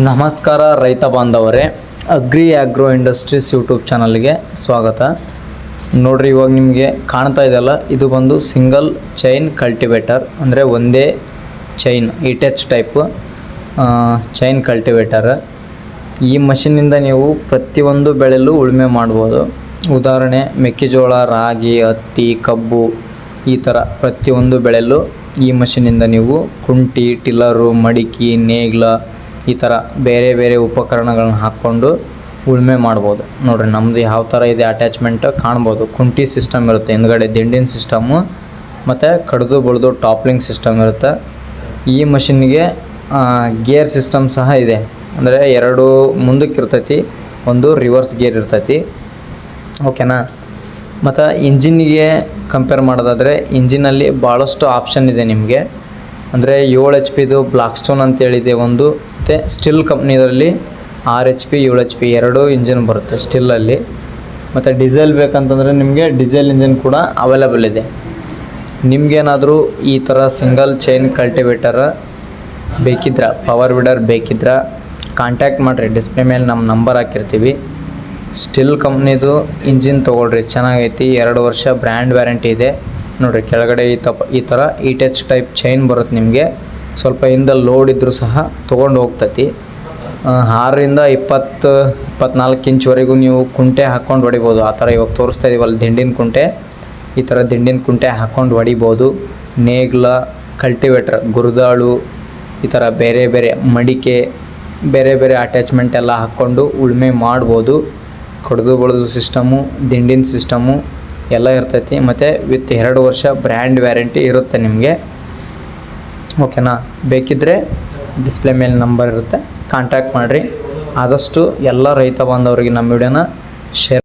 ನಮಸ್ಕಾರ ರೈತ ಬಾಂಧವರೇ, ಅಗ್ರಿ ಆಗ್ರೋ ಇಂಡಸ್ಟ್ರೀಸ್ ಯೂಟ್ಯೂಬ್ ಚಾನಲ್ಗೆ ಸ್ವಾಗತ. ನೋಡ್ರಿ, ಇವಾಗ ನಿಮಗೆ ಕಾಣ್ತಾ ಇದೆಯಲ್ಲ, ಇದು ಬಂದು ಸಿಂಗಲ್ ಚೈನ್ ಕಲ್ಟಿವೇಟರ್, ಅಂದರೆ ಒಂದೇ ಚೈನ್ ಇಟೆಚ್ ಟೈಪ್ ಚೈನ್ ಕಲ್ಟಿವೇಟರ್. ಈ ಮಷಿನಿಂದ ನೀವು ಪ್ರತಿಯೊಂದು ಬೆಳೆಯಲ್ಲೂ ಉಳುಮೆ ಮಾಡ್ಬೋದು. ಉದಾಹರಣೆ ಮೆಕ್ಕೆಜೋಳ, ರಾಗಿ, ಹತ್ತಿ, ಕಬ್ಬು, ಈ ಥರ ಪ್ರತಿಯೊಂದು ಬೆಳೆಯಲ್ಲೂ ಈ ಮಷಿನಿಂದ ನೀವು ಕುಂಟಿ, ಟಿಲ್ಲರು, ಮಡಿಕೆ, ನೇಗಿಲ, ಈ ಥರ ಬೇರೆ ಬೇರೆ ಉಪಕರಣಗಳನ್ನ ಹಾಕ್ಕೊಂಡು ಉಳುಮೆ ಮಾಡ್ಬೋದು. ನೋಡಿರಿ, ನಮ್ಮದು ಯಾವ ಥರ ಇದೆ ಅಟ್ಯಾಚ್ಮೆಂಟ್ ಕಾಣ್ಬೋದು. ಕುಂಟಿ ಸಿಸ್ಟಮ್ ಇರುತ್ತೆ, ಹಿಂದ್ಗಡೆ ದಿಂಡಿನ ಸಿಸ್ಟಮ್ಮು, ಮತ್ತು ಕಡ್ದು ಬಳ್ದು ಟಾಪ್ಲಿಂಗ್ ಸಿಸ್ಟಮ್ ಇರುತ್ತೆ. ಈ ಮಷಿನ್ಗೆ ಗೇರ್ ಸಿಸ್ಟಮ್ ಸಹ ಇದೆ, ಅಂದರೆ ಎರಡು ಮುಂದಕ್ಕೆ ಇರ್ತೈತಿ, ಒಂದು ರಿವರ್ಸ್ ಗೇರ್ ಇರ್ತೈತಿ. ಓಕೆನಾ. ಮತ್ತು ಇಂಜಿನ್ಗೆ ಕಂಪೇರ್ ಮಾಡೋದಾದರೆ ಇಂಜಿನಲ್ಲಿ ಭಾಳಷ್ಟು ಆಪ್ಷನ್ ಇದೆ ನಿಮಗೆ. ಅಂದರೆ 7 HP ಬ್ಲಾಕ್ ಸ್ಟೋನ್ ಅಂತೇಳಿದೆ ಒಂದು, ಮತ್ತು ಸ್ಟಿಲ್ ಕಂಪ್ನಿದಲ್ಲಿ 6 HP 7 HP ಎರಡೂ ಇಂಜಿನ್ ಬರುತ್ತೆ ಸ್ಟಿಲ್ಲಲ್ಲಿ. ಮತ್ತು ಡೀಸೆಲ್ ಬೇಕಂತಂದರೆ ನಿಮಗೆ ಡೀಸೆಲ್ ಇಂಜಿನ್ ಕೂಡ ಅವೈಲೇಬಲ್ ಇದೆ. ನಿಮಗೇನಾದರೂ ಈ ಥರ ಸಿಂಗಲ್ ಚೈನ್ ಕಲ್ಟಿವೇಟರ್ ಬೇಕಿದ್ರೆ, ಪವರ್ ವೀಡರ್ ಬೇಕಿದ್ರೆ ಕಾಂಟ್ಯಾಕ್ಟ್ ಮಾಡಿರಿ. ಡಿಸ್ಪ್ಲೇ ಮೇಲೆ ನಮ್ಮ ನಂಬರ್ ಹಾಕಿರ್ತೀವಿ. ಸ್ಟಿಲ್ ಕಂಪ್ನಿದು ಇಂಜಿನ್ ತೊಗೊಳ್ರಿ, ಚೆನ್ನಾಗೈತಿ. 2 ವರ್ಷ ಬ್ರ್ಯಾಂಡ್ ವ್ಯಾರಂಟಿ ಇದೆ. ನೋಡಿರಿ, ಕೆಳಗಡೆ ಈ ಥರ ಇಟೆಚ್ ಟೈಪ್ ಚೈನ್ ಬರುತ್ತೆ ನಿಮಗೆ. ಸ್ವಲ್ಪ ಹಿಂದೆ ಲೋಡ್ ಇದ್ದರೂ ಸಹ ತೊಗೊಂಡು ಹೋಗ್ತೈತಿ. 6ರಿಂದ 24 ಇಂಚ್ವರೆಗೂ ನೀವು ಕುಂಟೆ ಹಾಕ್ಕೊಂಡು ಹೊಡಿಬೋದು. ಆ ಥರ ಇವಾಗ ತೋರಿಸ್ತಾ ಇದೀವಲ್ಲ ದಿಂಡಿನ ಕುಂಟೆ, ಈ ಥರ ದಿಂಡಿನ ಕುಂಟೆ ಹಾಕ್ಕೊಂಡು ಹೊಡಿಬೋದು. ನೇಗಿಲ, ಕಲ್ಟಿವೇಟ್ರ್, ಗುರುದಾಳು, ಈ ಥರ ಬೇರೆ ಬೇರೆ ಮಡಿಕೆ, ಬೇರೆ ಬೇರೆ ಅಟ್ಯಾಚ್ಮೆಂಟ್ ಎಲ್ಲ ಹಾಕ್ಕೊಂಡು ಉಳುಮೆ ಮಾಡ್ಬೋದು. ಕಡ್ದು ಬಳ್ದು ಸಿಸ್ಟಮು, ದಿಂಡಿನ ಸಿಸ್ಟಮು ಎಲ್ಲ ಇರ್ತೈತಿ. ಮತ್ತು ವಿತ್ 2 ವರ್ಷ ಬ್ರ್ಯಾಂಡ್ ವ್ಯಾರಂಟಿ ಇರುತ್ತೆ ನಿಮಗೆ. ಓಕೆನಾ. ಬೇಕಿದ್ದರೆ ಡಿಸ್ಪ್ಲೇ ಮೇಲೆ ನಂಬರ್ ಇರುತ್ತೆ, ಕಾಂಟ್ಯಾಕ್ಟ್ ಮಾಡಿರಿ. ಆದಷ್ಟು ಎಲ್ಲ ರೈತ ಬಾಂಧವರಿಗೆ ನಮ್ಮ ವಿಡಿಯೋನ ಶೇರ್